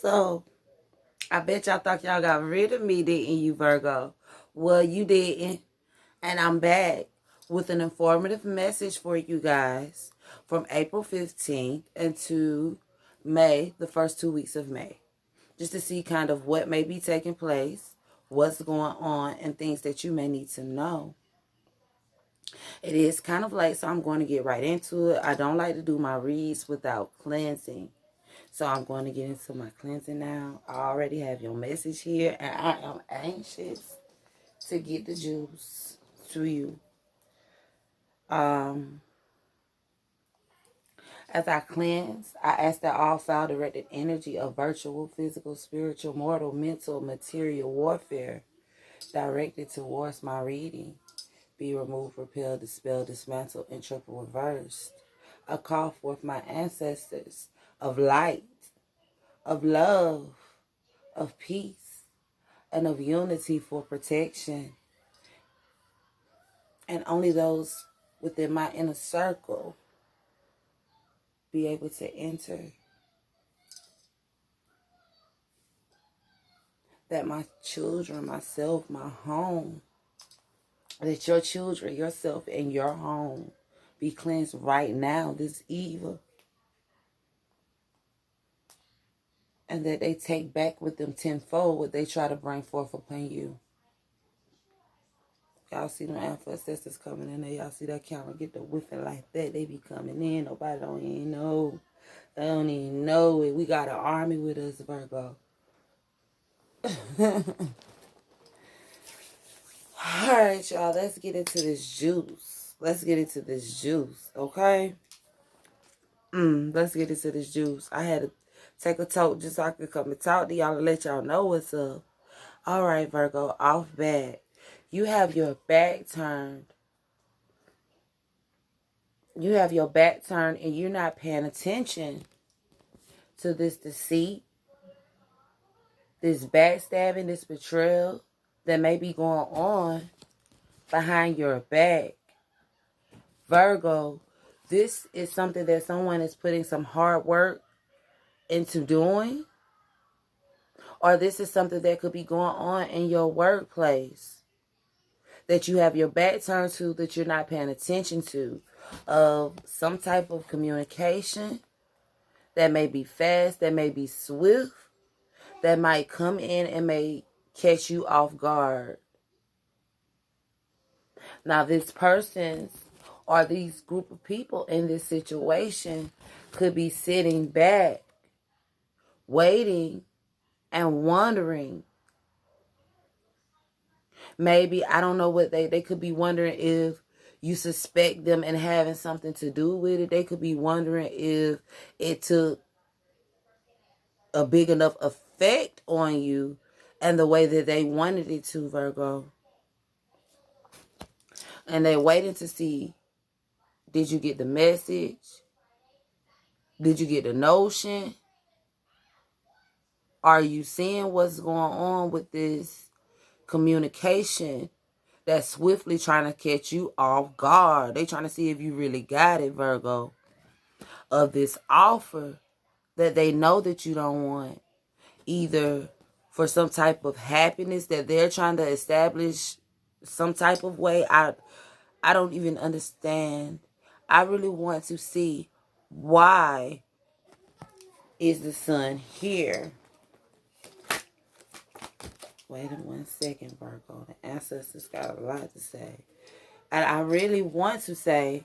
So, I bet y'all thought y'all got rid of me, didn't you, Virgo? Well, you didn't. And I'm back with an informative message for you guys from April 15th into May, the first 2 weeks of May. Just to see kind of what may be taking place, what's going on, and things that you may need to know. It is kind of late, so I'm going to get right into it. I don't like to do my reads without cleansing. So I'm going to get into my cleansing now. I already have your message here, and I am anxious to get the juice to you. As I cleanse, I ask that all foul-directed energy of virtual, physical, spiritual, mortal, mental, material warfare directed towards my reading be removed, repelled, dispelled, dismantled, and triple reversed. I call forth my ancestors of light, of love, of peace, and of unity for protection. And only those within my inner circle be able to enter. That my children, myself, my home, that your children, yourself, and your home be cleansed right now, this evil. And that they take back with them tenfold what they try to bring forth upon you. Y'all see them ancestors coming in there. Y'all see that camera get the whiffing like that. They be coming in. Nobody don't even know. They don't even know it. We got an army with us, Virgo. Alright, y'all. Let's get into this juice. Let's get into this juice, okay? Let's get into this juice. I had to take a toke just so I could come and talk to y'all and let y'all know what's up. Alright, Virgo. Off back. You have your back turned. You have your back turned and you're not paying attention to this deceit, this backstabbing, this betrayal that may be going on behind your back. Virgo, this is something that someone is putting some hard work into doing, or this is something that could be going on in your workplace that you have your back turned to, that you're not paying attention to, of some type of communication that may be fast, that may be swift, that might come in and may catch you off guard. Now, this person's or these group of people in this situation could be sitting back, waiting and wondering. Maybe, I don't know what they could be wondering if you suspect them and having something to do with it. They could be wondering if it took a big enough effect on you and the way that they wanted it to, Virgo. And they're waiting to see, did you get the message? Did you get the notion? Are you seeing what's going on with this communication that's swiftly trying to catch you off guard? They trying to see if you really got it, Virgo. Of this offer that they know that you don't want. Either for some type of happiness that they're trying to establish some type of way. I don't even understand. I really want to see, why is the sun here? Wait 1 second, Virgo. The ancestors got a lot to say. And I really want to say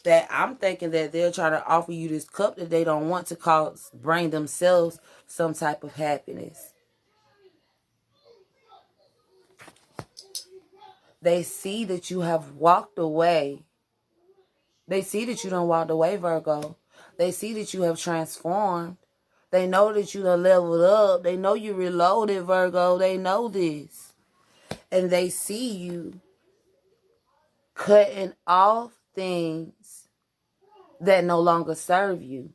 that I'm thinking that they're trying to offer you this cup that they don't want to bring themselves some type of happiness. They see that you have walked away. They see that you done walked away, Virgo. They see that you have transformed. They know that you done leveled up. They know you reloaded, Virgo. They know this. And they see you cutting off things that no longer serve you.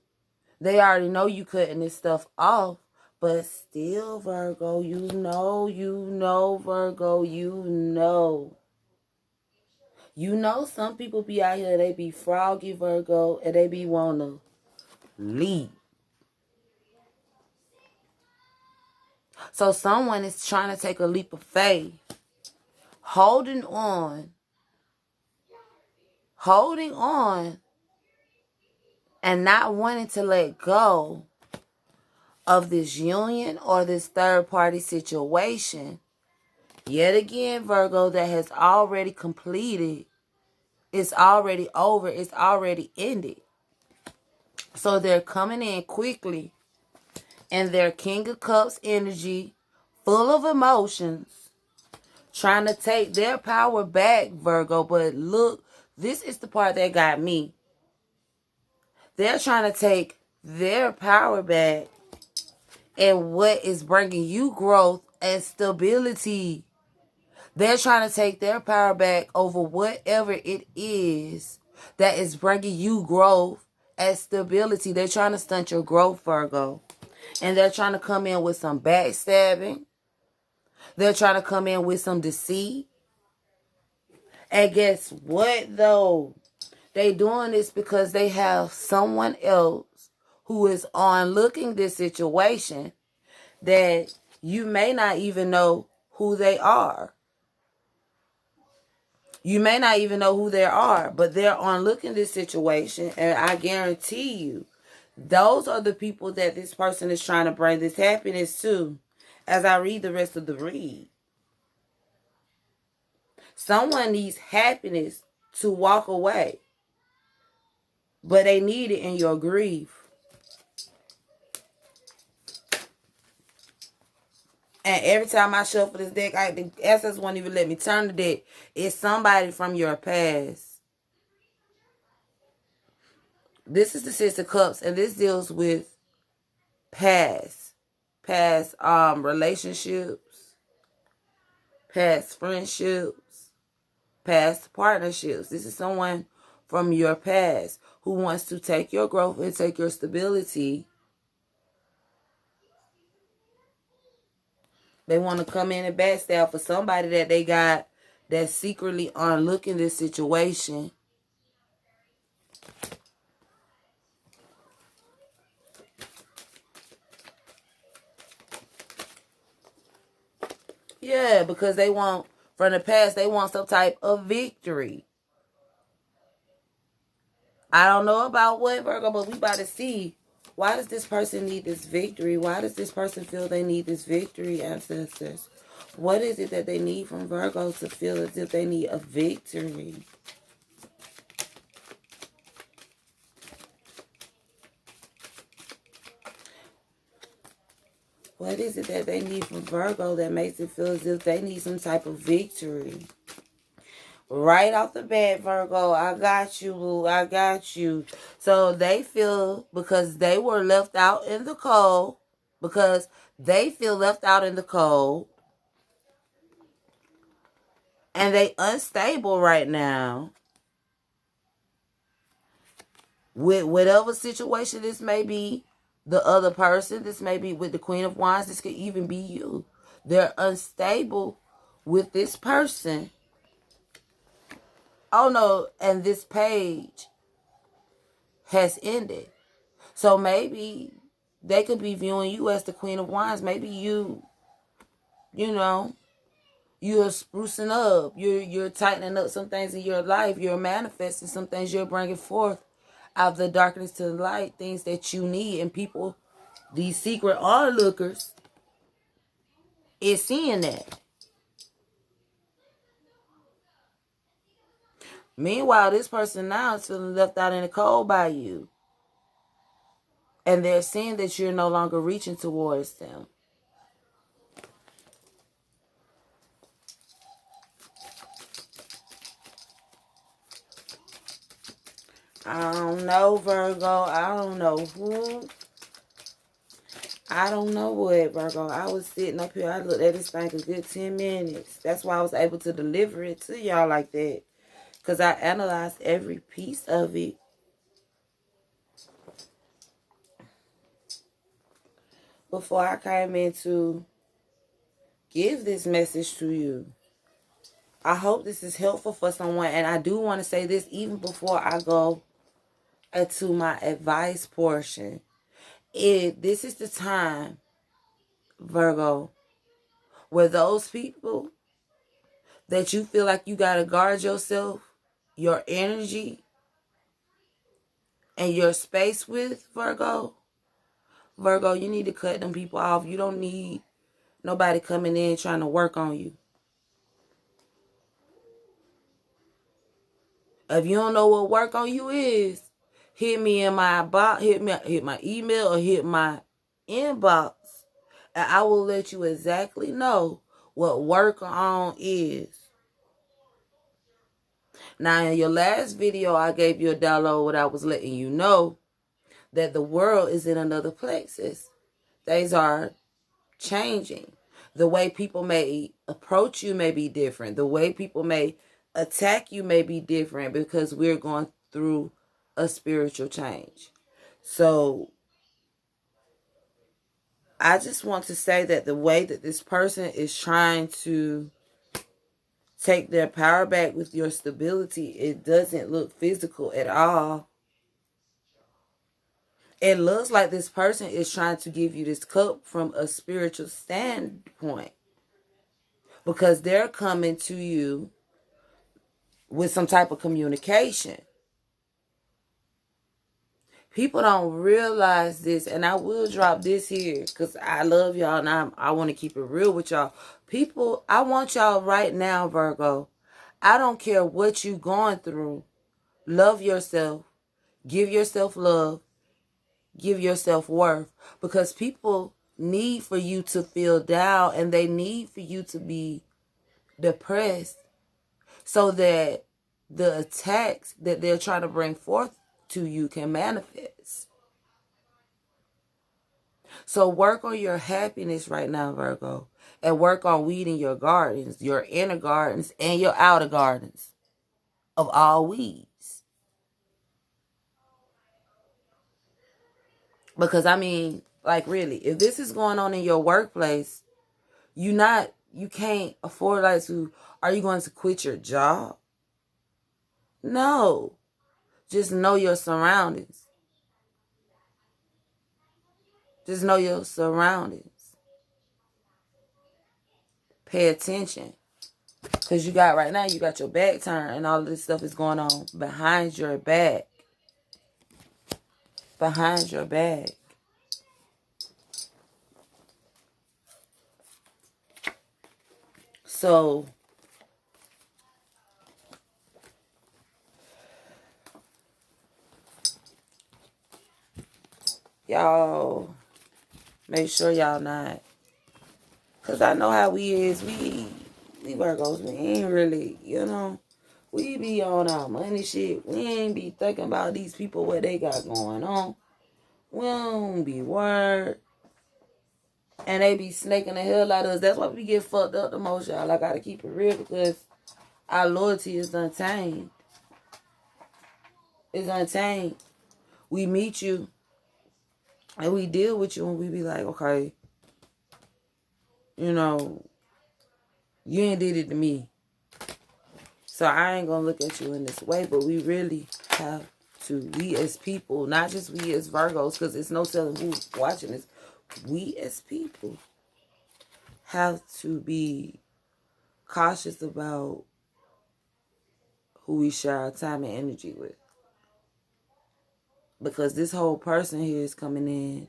They already know you cutting this stuff off. But still, Virgo, you know, Virgo, you know. You know some people be out here, they be froggy, Virgo, and they be want to leave. So someone is trying to take a leap of faith, holding on, and not wanting to let go of this union or this third party situation. Yet again, Virgo, that has already completed. It's already over. It's already ended. So they're coming in quickly, and their King of Cups energy, full of emotions, trying to take their power back, Virgo. But look, this is the part that got me. They're trying to take their power back and what is bringing you growth and stability. They're trying to take their power back over whatever it is that is bringing you growth and stability. They're trying to stunt your growth, Virgo. And they're trying to come in with some backstabbing. They're trying to come in with some deceit. And guess what, though? They doing this because they have someone else who is on looking this situation that you may not even know who they are. You may not even know who they are, but they're on looking this situation, and I guarantee you, those are the people that this person is trying to bring this happiness to. As I read the rest of the read, someone needs happiness to walk away, but they need it in your grief. And every time I shuffle this deck, the essence won't even let me turn the deck. It's somebody from your past. This is the Six of Cups, and this deals with past relationships, past friendships, past partnerships. This is someone from your past who wants to take your growth and take your stability. They want to come in and backstab for somebody that they got that's secretly unlooking this situation. Yeah, because they want, from the past, they want some type of victory. I don't know about what, Virgo, but we about to see. Why does this person need this victory? Why does this person feel they need this victory, ancestors? What is it that they need from Virgo to feel as if they need a victory? What is it that they need from Virgo that makes it feel as if they need some type of victory? Right off the bat, Virgo, I got you, boo. I got you. So they feel, because they were left out in the cold, because they feel left out in the cold, and they unstable right now with whatever situation this may be, the other person, this may be with the Queen of Wands, this could even be you. They're unstable with this person. Oh no, and this page has ended. So maybe they could be viewing you as the Queen of Wands. Maybe you're sprucing up. You're tightening up some things in your life. You're manifesting some things. You're bringing forth out of the darkness to the light, things that you need. And people, these secret onlookers, is seeing that. Meanwhile, this person now is feeling left out in the cold by you. And they're seeing that you're no longer reaching towards them. I don't know, Virgo. I don't know who. I don't know what, Virgo. I was sitting up here. I looked at this thing a good 10 minutes. That's why I was able to deliver it to y'all like that. Because I analyzed every piece of it. Before I came in to give this message to you. I hope this is helpful for someone. And I do want to say this even before I go into my advice portion. This is the time, Virgo, where those people that you feel like you got to guard yourself, your energy, and your space with, Virgo, you need to cut them people off. You don't need nobody coming in trying to work on you. If you don't know what work on you is, hit me in my box, hit my email or hit my inbox, and I will let you exactly know what work on is. Now, in your last video, I gave you a download what I was letting you know that the world is in another places. Things are changing. The way people may approach you may be different. The way people may attack you may be different because we're going through a spiritual change. So I just want to say that the way that this person is trying to take their power back with your stability, it doesn't look physical at all. It looks like this person is trying to give you this cup from a spiritual standpoint, because they're coming to you with some type of communication. People don't realize this, and I will drop this here because I love y'all and I want to keep it real with y'all. People, I want y'all right now, Virgo. I don't care what you're going through. Love yourself. Give yourself love. Give yourself worth, because people need for you to feel down and they need for you to be depressed so that the attacks that they're trying to bring forth to you can manifest. So work on your happiness right now, Virgo, and work on weeding your gardens, your inner gardens and your outer gardens of all weeds. Because I mean, like really, if this is going on in your workplace, you can't afford are you going to quit your job? No. Just know your surroundings. Just know your surroundings. Pay attention. Because you got your back turned and all of this stuff is going on behind your back. Behind your back. So, y'all make sure y'all not. Because I know how we is. We Virgos, we ain't really, we be on our money shit. We ain't be thinking about these people, what they got going on. We don't be worried. And they be snaking the hell out of us. That's why we get fucked up the most, y'all. I gotta keep it real because our loyalty is untamed. It's untamed. We meet you and we deal with you and we be like, okay, you ain't did it to me. So I ain't gonna look at you in this way, but we really have to, we as people, not just we as Virgos, because it's no telling who's watching this. We as people have to be cautious about who we share our time and energy with. Because this whole person here is coming in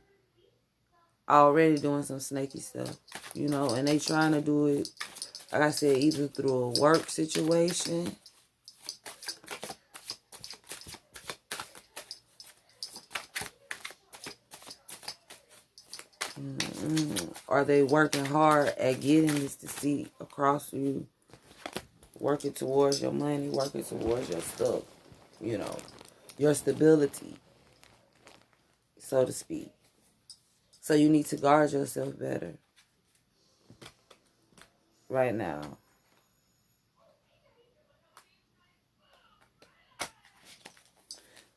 already doing some snaky stuff, and they trying to do it, like I said, either through a work situation, or they working hard at getting this deceit across you, working towards your money, working towards your stuff, your stability, so to speak. So you need to guard yourself better right now.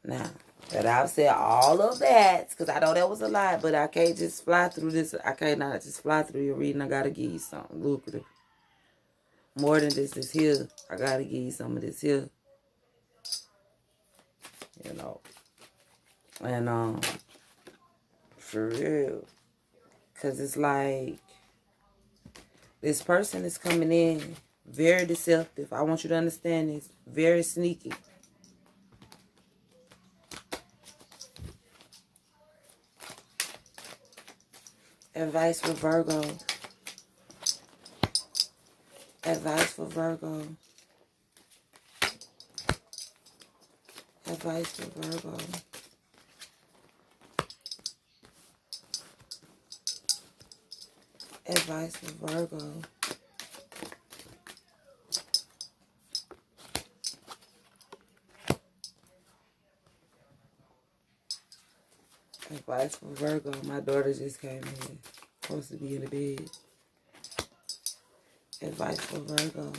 Now, that I've said all of that, because I know that was a lie, but I can't just fly through this. I can't not just fly through your reading. I got to give you something lucrative. More than this is here. I got to give you some of this here. And, for real. Because it's like, This person is coming in very deceptive. I want you to understand this. Very sneaky. Advice for Virgo. Advice for Virgo. Advice for Virgo. Advice for Virgo. Advice for Virgo. My daughter just came in. Supposed to be in the bed. Advice for Virgo.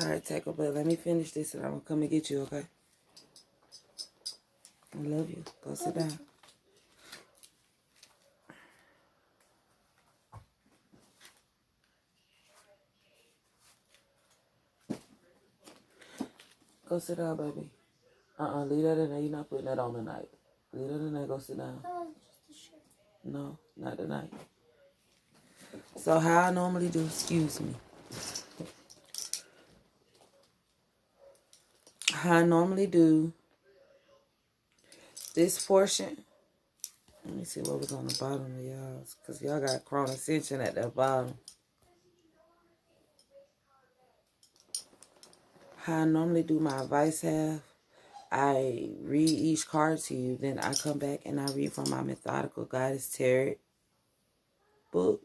Alright, take a breath. Let me finish this and I'm going to come and get you, okay? I love you. Go sit down. Go sit down, baby. Leave that in there. You're not putting that on tonight. Leave that in there. Go sit down. No, not tonight. So how I normally do, excuse me. How I normally do this portion. Let me see what was on the bottom of y'all's. Because y'all got crown ascension at the bottom. How I normally do my advice half. I read each card to you. Then I come back and I read from my Methodical Goddess Tarot book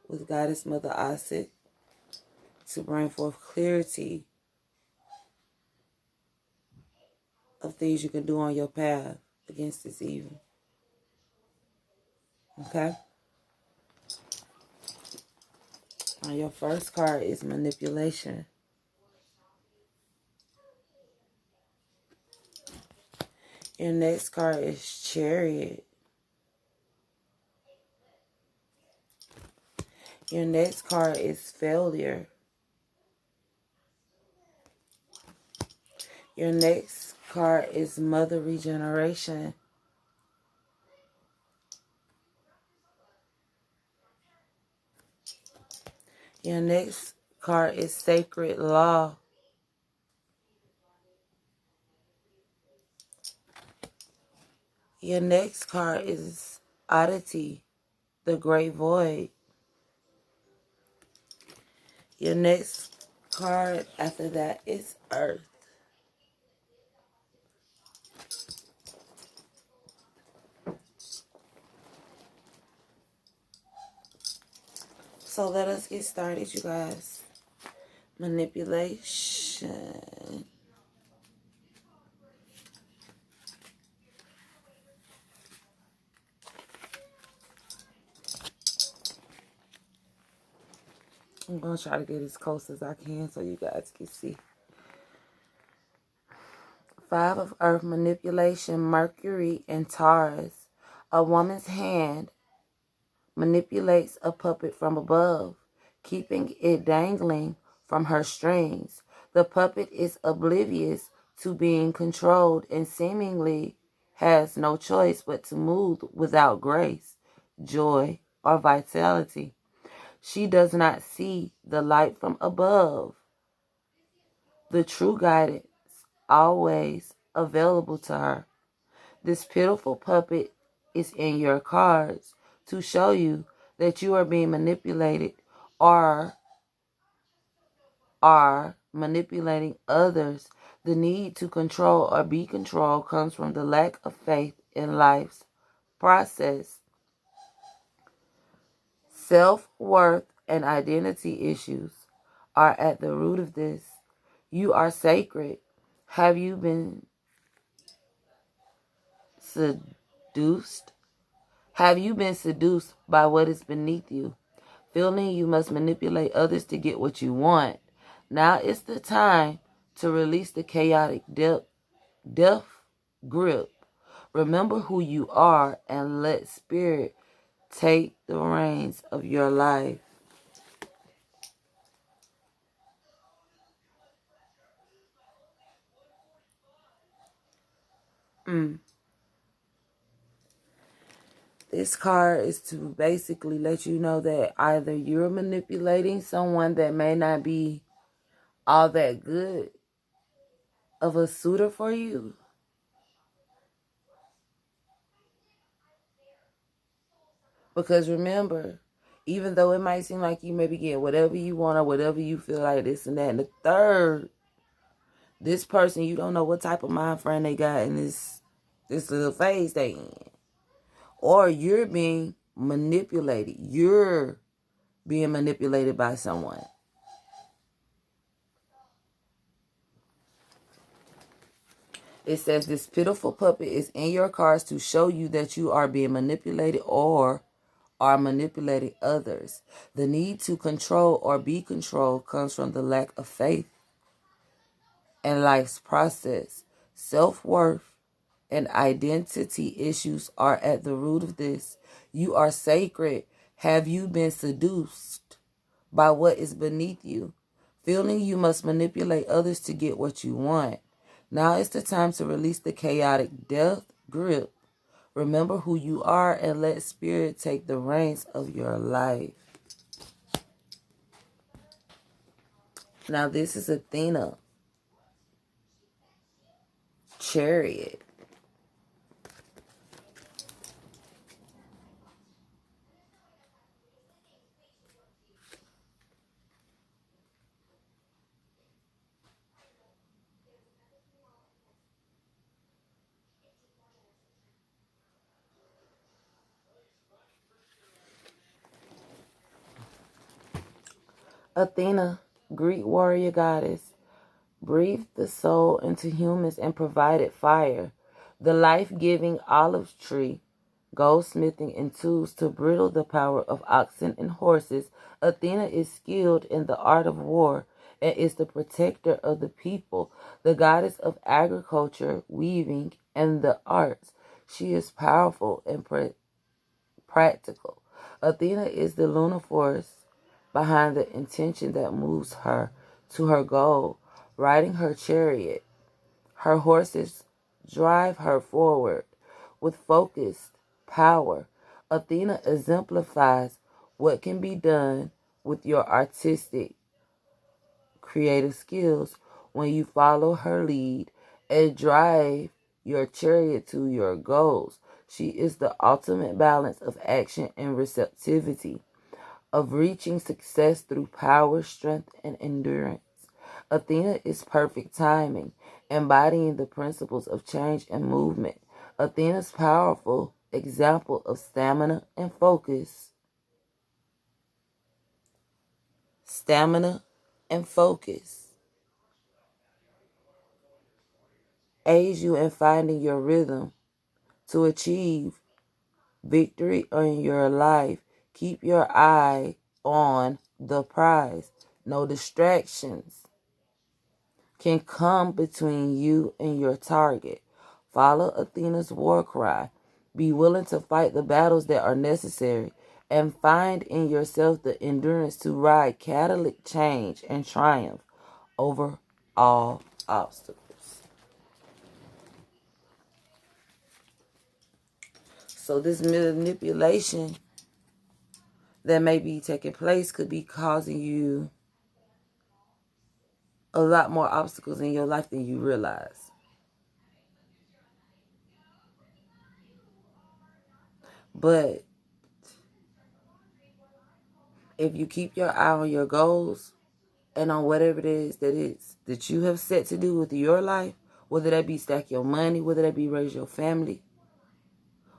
with Goddess Mother Asit to bring forth clarity of things you can do on your path against this evil. Okay? Now your first card is manipulation. Your next card is Chariot. Your next card is Failure. Your next card is Mother Regeneration. Your next card is Sacred Law. Your next card is Oddity, the Great Void. Your next card after that is Earth. So let us get started, you guys. Manipulation. I'm going to try to get as close as I can so you guys can see. 5 of Earth, manipulation, Mercury, and Taurus. A woman's hand manipulates a puppet from above, keeping it dangling from her strings. The puppet is oblivious to being controlled and seemingly has no choice but to move without grace, joy, or vitality. She does not see the light from above. The true guidance always available to her. This pitiful puppet is in your cards to show you that you are being manipulated or are manipulating others. The need to control or be controlled comes from the lack of faith in life's process. Self-worth and identity issues are at the root of this. You are sacred. Have you been seduced? Have you been seduced by what is beneath you? Feeling you must manipulate others to get what you want. Now is the time to release the chaotic death grip. Remember who you are and let spirit take the reins of your life. This card is to basically let you know that either you're manipulating someone that may not be all that good of a suitor for you. Because remember, even though it might seem like you maybe get whatever you want or whatever you feel like this and that, and the third, this person, you don't know what type of mind frame they got in this little phase they in. Or you're being manipulated. You're being manipulated by someone. It says this pitiful puppet is in your cards to show you that you are being manipulated or are manipulating others. The need to control or be controlled comes from the lack of faith in life's process. Self-worth and identity issues are at the root of this. You are sacred. Have you been seduced by what is beneath you? Feeling you must manipulate others to get what you want. Now is the time to release the chaotic death grip. Remember who you are and let spirit take the reins of your life. Now this is Athena. Chariot. Athena, Greek warrior goddess, breathed the soul into humans and provided fire, the life-giving olive tree, goldsmithing and tools to brittle the power of oxen and horses. Athena is skilled in the art of war and is the protector of the people, the goddess of agriculture, weaving, and the arts. She is powerful and practical. Athena is the lunar force behind the intention that moves her to her goal. Riding her chariot, her horses drive her forward with focused power. Athena exemplifies what can be done with your artistic, creative skills when you follow her lead and drive your chariot to your goals. She is the ultimate balance of action and receptivity, of reaching success through power, strength, and endurance. Athena is perfect timing, embodying the principles of change and movement. Athena's powerful example of stamina and focus. Stamina and focus aids you in finding your rhythm to achieve victory in your life. Keep your eye on the prize. No distractions can come between you and your target. Follow Athena's war cry. Be willing to fight the battles that are necessary and find in yourself the endurance to ride catalytic change and triumph over all obstacles. So this manipulation that may be taking place could be causing you a lot more obstacles in your life than you realize. But if you keep your eye on your goals and on whatever it is that you have set to do with your life, whether that be stack your money, whether that be raise your family,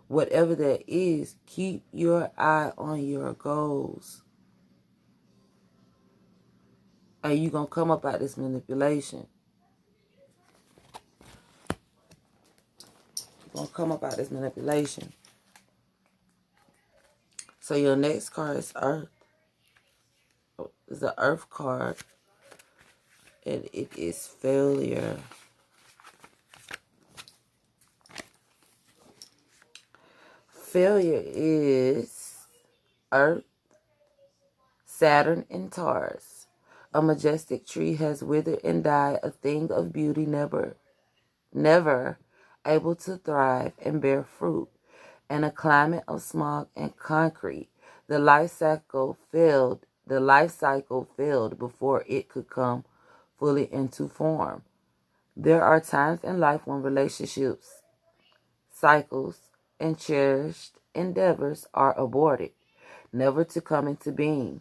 whatever that is, keep your eye on your goals. And you're going to come up out this manipulation. You're going to come up out this manipulation. So your next card is Earth. It's the Earth card. And it is failure. Failure is Earth, Saturn, and Taurus. A majestic tree has withered and died, a thing of beauty never able to thrive and bear fruit. In a climate of smog and concrete, the life cycle failed. The life cycle failed before it could come fully into form. There are times in life when relationships, cycles, and cherished endeavors are aborted, never to come into being.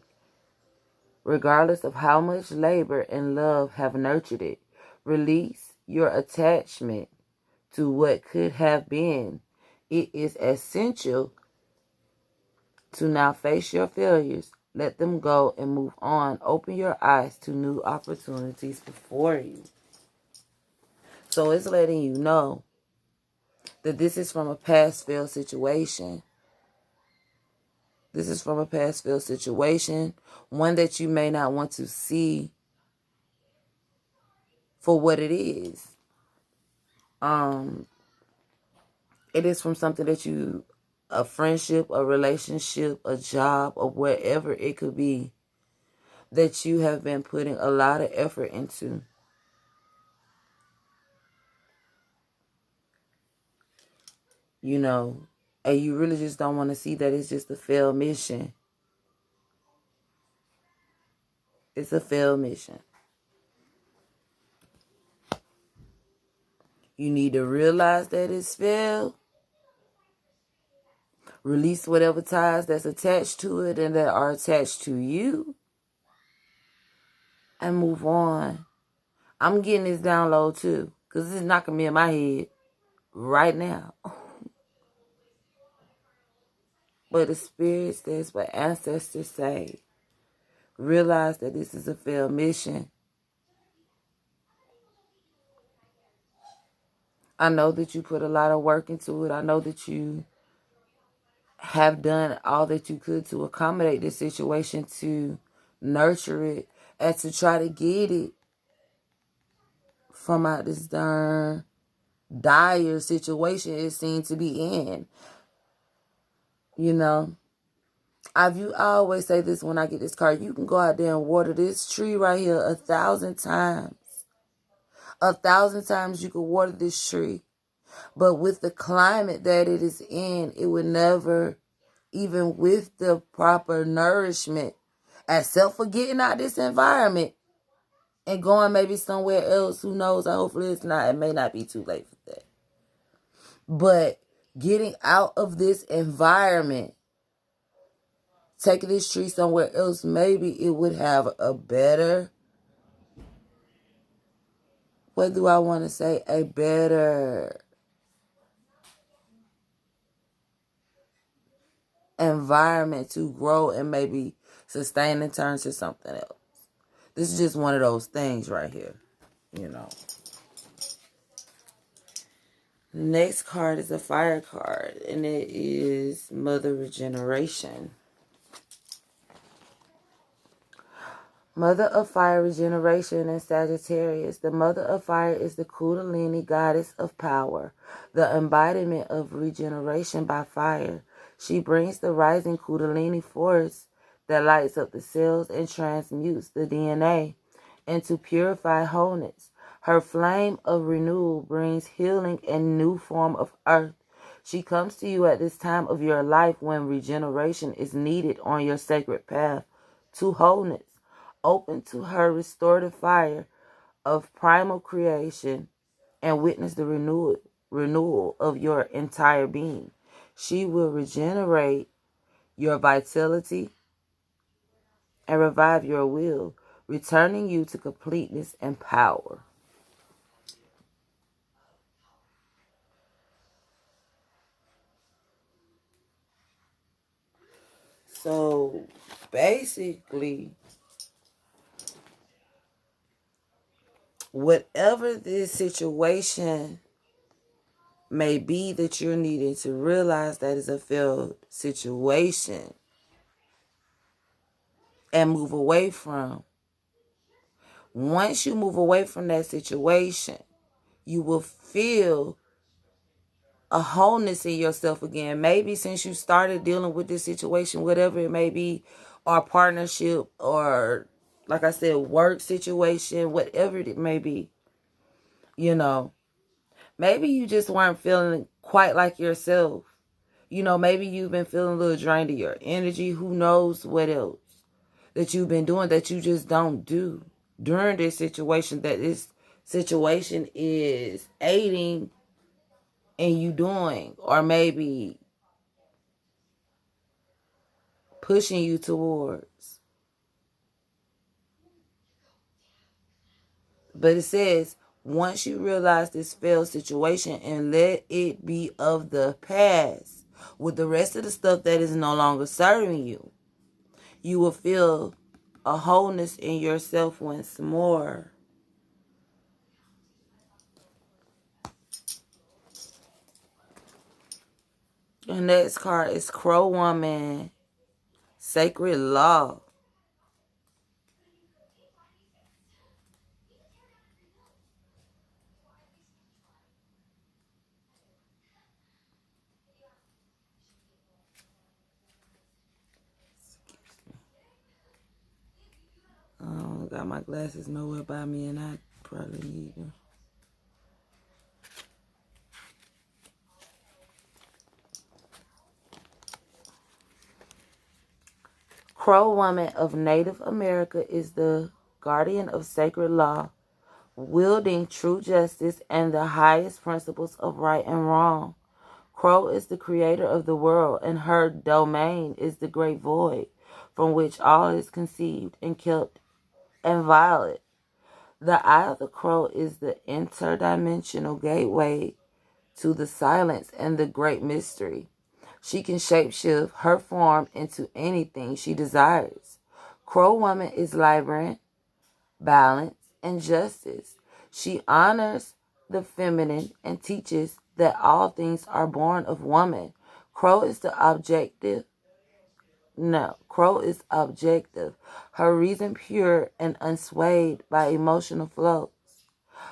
Regardless of how much labor and love have nurtured it, release your attachment to what could have been. It is essential to now face your failures, let them go, and move on. Open your eyes to new opportunities before you. So it's letting you know that this is from a past failed situation. This is from a past failed situation, one that you may not want to see for what it is. It is from something that you, a friendship, a relationship, a job, or whatever it could be, that you have been putting a lot of effort into. You know, and you really just don't want to see that it's just a failed mission. It's a failed mission. You need to realize that it's failed. Release whatever ties that's attached to it and that are attached to you. And move on. I'm getting this download too, because it's knocking me in my head right now. But the spirit says, what ancestors say, realize that this is a failed mission. I know that you put a lot of work into it. I know that you have done all that you could to accommodate this situation, to nurture it, and to try to get it from out this darn dire situation it seemed to be in. You know, I always say this when I get this card. You can go out there and water this tree right here 1,000 times. 1,000 times you can water this tree. But with the climate that it is in, it would never, even with the proper nourishment, except for getting out this environment and going maybe somewhere else. Who knows? Hopefully it's not. It may not be too late for that. But getting out of this environment, taking this tree somewhere else, maybe it would have a better, what do I want to say? A better environment to grow and maybe sustain and turn to something else. This is just one of those things right here, you know. The next card is a fire card, and it is Mother Regeneration. Mother of Fire, Regeneration, and Sagittarius. The Mother of Fire is the Kundalini goddess of power, the embodiment of regeneration by fire. She brings the rising Kundalini force that lights up the cells and transmutes the DNA into purified wholeness. Her flame of renewal brings healing and new form of earth. She comes to you at this time of your life when regeneration is needed on your sacred path to wholeness. Open to her restorative fire of primal creation and witness the renewal of your entire being. She will regenerate your vitality and revive your will, returning you to completeness and power. So basically, whatever this situation may be that you're needing to realize that is a failed situation and move away from. Once you move away from that situation, you will feel a wholeness in yourself again. Maybe since you started dealing with this situation, whatever it may be, or partnership, or like I said, work situation, whatever it may be, you know. Maybe you just weren't feeling quite like yourself. You know, maybe you've been feeling a little drained of your energy. Who knows what else that you've been doing that you just don't do during this situation, that this situation is aiding in you doing, or maybe pushing you towards. But it says, once you realize this failed situation and let it be of the past, with the rest of the stuff that is no longer serving you, you will feel a wholeness in yourself once more. The next card is Crow Woman, Sacred Law. Got my glasses nowhere by me, and I probably need them. Crow Woman of Native America is the guardian of sacred law, wielding true justice and the highest principles of right and wrong. Crow is the creator of the world, and her domain is the great void, from which all is conceived and kept and violet. The eye of the crow is the interdimensional gateway to the silence and the great mystery. She can shapeshift her form into anything she desires. Crow Woman is vibrant, balance, and justice. She honors the feminine and teaches that all things are born of woman. Crow is objective. Her reason pure and unswayed by emotional flows.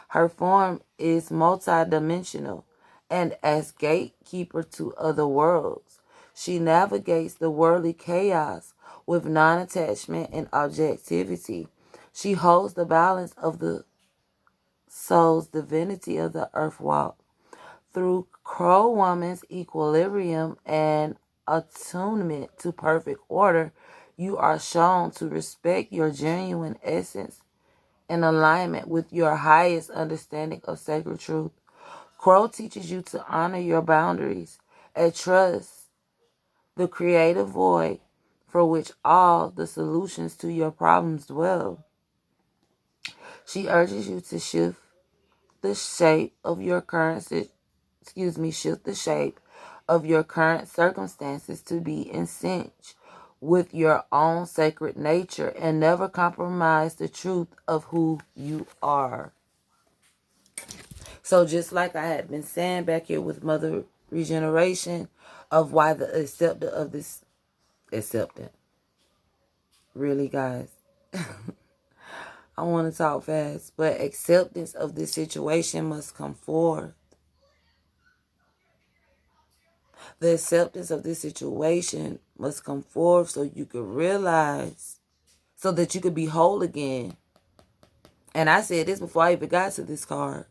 Her form is multidimensional, and as gatekeeper to other worlds, she navigates the worldly chaos with non-attachment and objectivity. She holds the balance of the soul's divinity of the earth walk. Through Crow Woman's equilibrium and attunement to perfect order, you are shown to respect your genuine essence in alignment with your highest understanding of sacred truth. Crow teaches you to honor your boundaries and trust the creative void for which all the solutions to your problems dwell. She urges you to shift the shape of your current circumstances to be in sync with your own sacred nature and never compromise the truth of who you are. So just like I had been saying back here with Mother Regeneration, of why the acceptance. Really, guys. I want to talk fast, but acceptance of this situation must come forth. The acceptance of this situation must come forth so you could realize, so that you could be whole again. And I said this before I even got to this card.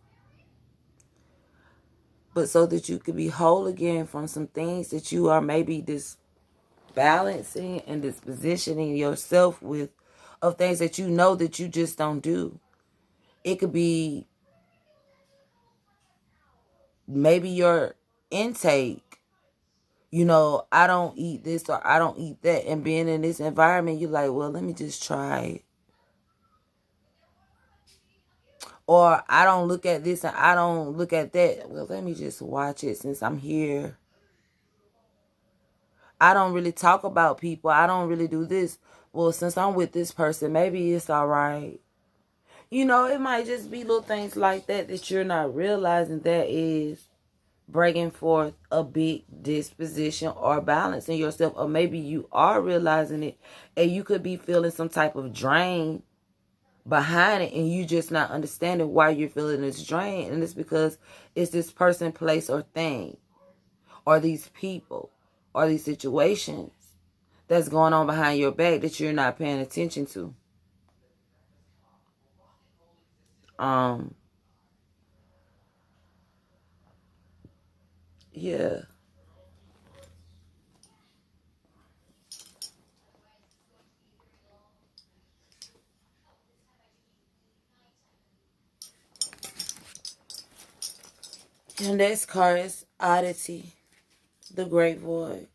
But so that you could be whole again from some things that you are maybe disbalancing and dispositioning yourself with, of things that you know that you just don't do. It could be maybe your intake. You know, I don't eat this or I don't eat that. And being in this environment, you're like, well, let me just try it. Or I don't look at this and I don't look at that. Well, let me just watch it since I'm here. I don't really talk about people. I don't really do this. Well, since I'm with this person, maybe it's all right. You know, it might just be little things like that that you're not realizing that is bringing forth a big disposition or balance in yourself. Or maybe you are realizing it and you could be feeling some type of drain behind it and you just not understanding why you're feeling this drain. And it's because it's this person, place, or thing, or these people, or these situations that's going on behind your back that you're not paying attention to. Yeah. The next card is Oddity, the Great Void.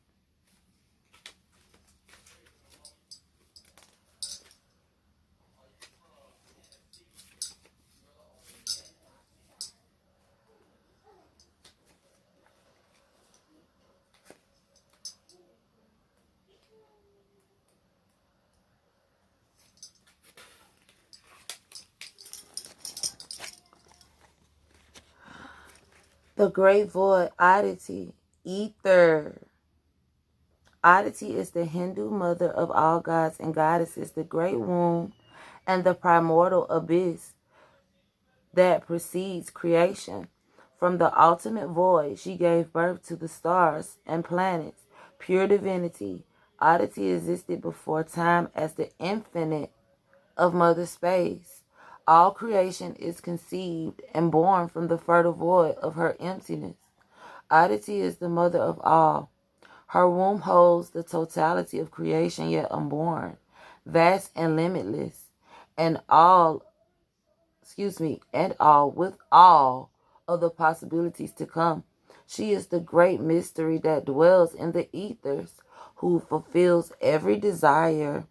The Great Void, Oddity, Ether. Oddity is the Hindu mother of all gods and goddesses, the great womb and the primordial abyss that precedes creation. From the ultimate void, she gave birth to the stars and planets, pure divinity. Oddity existed before time as the infinite of Mother Space. All creation is conceived and born from the fertile void of her emptiness. Oddity is the mother of all. Her womb holds the totality of creation yet unborn, vast and limitless, and all with all of the possibilities to come. She is the great mystery that dwells in the ethers, who fulfills every desire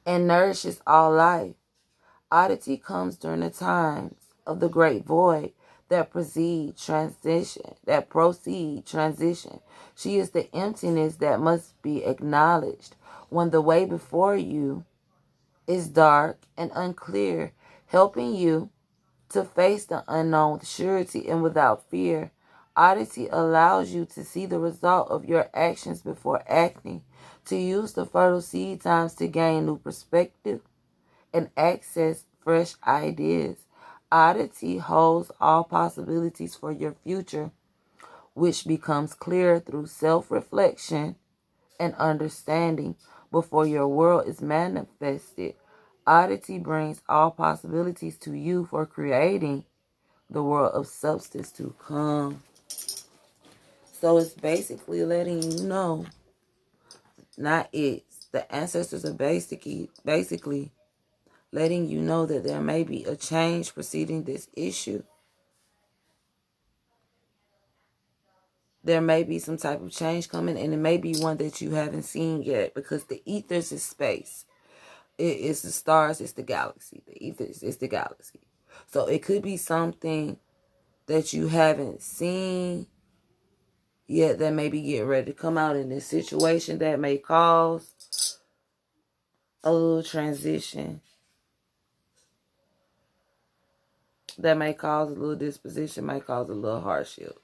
and nourishes all life. Oddity comes during the times of the great void that proceed transition. She is the emptiness that must be acknowledged when the way before you is dark and unclear, helping you to face the unknown with surety and without fear. Oddity allows you to see the result of your actions before acting, to use the fertile seed times to gain new perspective and access fresh ideas. Oddity holds all possibilities for your future, which becomes clearer through self-reflection and understanding before your world is manifested. Oddity brings all possibilities to you for creating the world of substance to come. So it's basically letting you know, not it's, the ancestors are basically letting you know that there may be a change preceding this issue. There may be some type of change coming, and it may be one that you haven't seen yet, because the ethers is space. It is the stars, it's the galaxy. The ethers is the galaxy. So it could be something that you haven't seen yet that may be getting ready to come out in this situation that may cause a little transition. That may cause a little disposition, might cause a little hardship.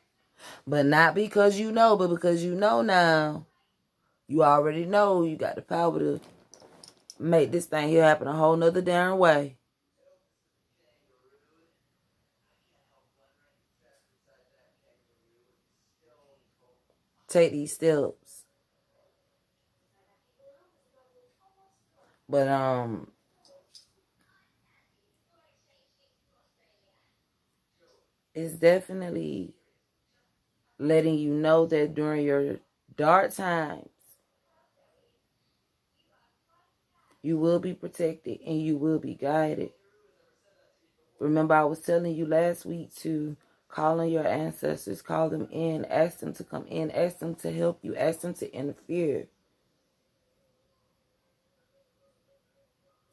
But not because you know, but because you know now. You already know you got the power to make this thing here happen a whole nother darn way. Take these steps. But it's definitely letting you know that during your dark times, you will be protected and you will be guided. Remember, I was telling you last week to call on your ancestors, call them in, ask them to come in, ask them to help you, ask them to interfere.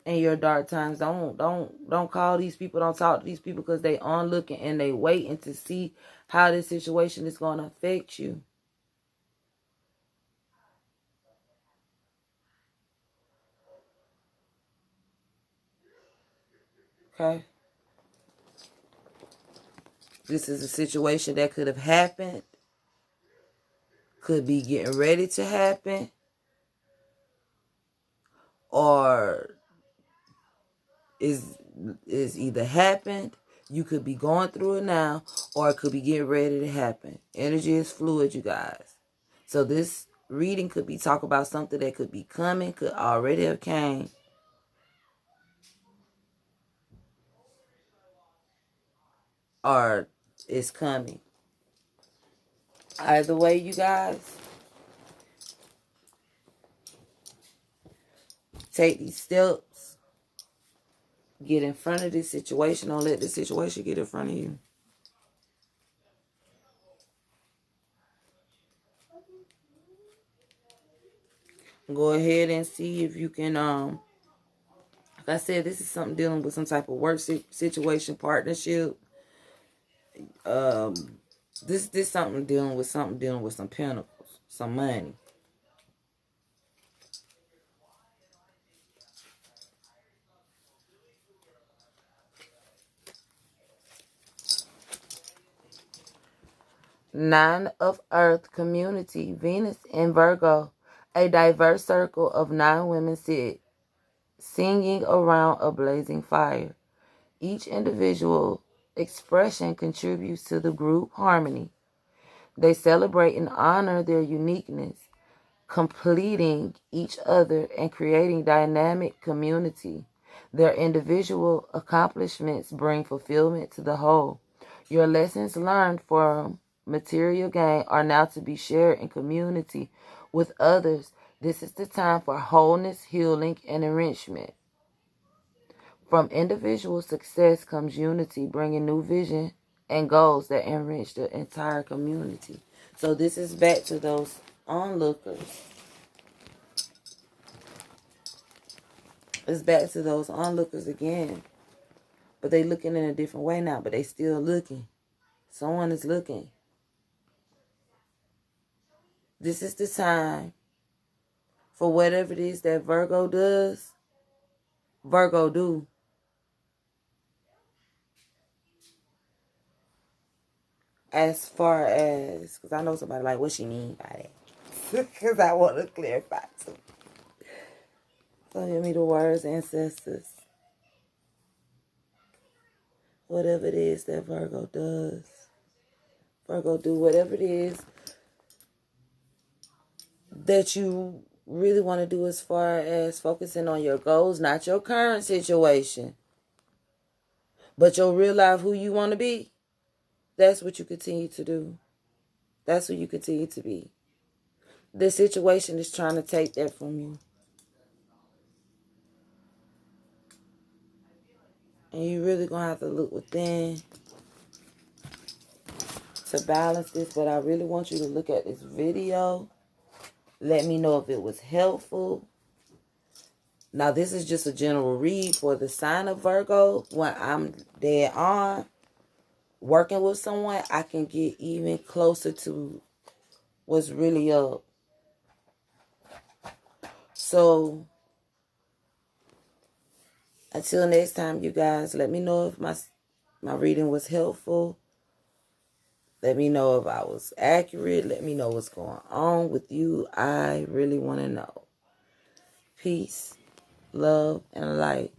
In your dark times, don't call these people, don't talk to these people, because they on looking and they waiting to see how this situation is going to affect you. Okay? This is a situation that could have happened, could be getting ready to happen, or is either happened, you could be going through it now, or it could be getting ready to happen. Energy is fluid, you guys. So this reading could be talking about something that could be coming, could already have came, or is coming. Either way, you guys, take these steps. Get in front of this situation. Don't let this situation get in front of you. Go ahead and see if you can, like I said, this is something dealing with some type of work situation, partnership. This something dealing with some pentacles, some money. Nine of Earth community, Venus in Virgo. A diverse circle of 9 women sit, singing around a blazing fire. Each individual expression contributes to the group harmony. They celebrate and honor their uniqueness, completing each other and creating dynamic community. Their individual accomplishments bring fulfillment to the whole. Your lessons learned from material gain are now to be shared in community with others. This is the time for wholeness, healing, and enrichment. From individual success comes unity, bringing new vision and goals that enrich the entire community. So this is back to those onlookers. It's back to those onlookers again. But they looking in a different way now, but they still looking. Someone is looking. This is the time for whatever it is that Virgo does, Virgo do. As far as, because I know somebody like, what she mean by that? Because I want to clarify too. So give me the words, ancestors. Whatever it is that Virgo does. Virgo do whatever it is that you really want to do as far as focusing on your goals, not your current situation, but your real life, who you want to be. That's what you continue to do. That's who you continue to be. This situation is trying to take that from you. And you really going to have to look within to balance this. But I really want you to look at this video. Let me know if it was helpful. Now, this is just a general read for the sign of Virgo. When I'm dead on working with someone, I can get even closer to what's really up. So, until next time, you guys, let me know if my reading was helpful. Let me know if I was accurate. Let me know what's going on with you. I really want to know. Peace, love, and light.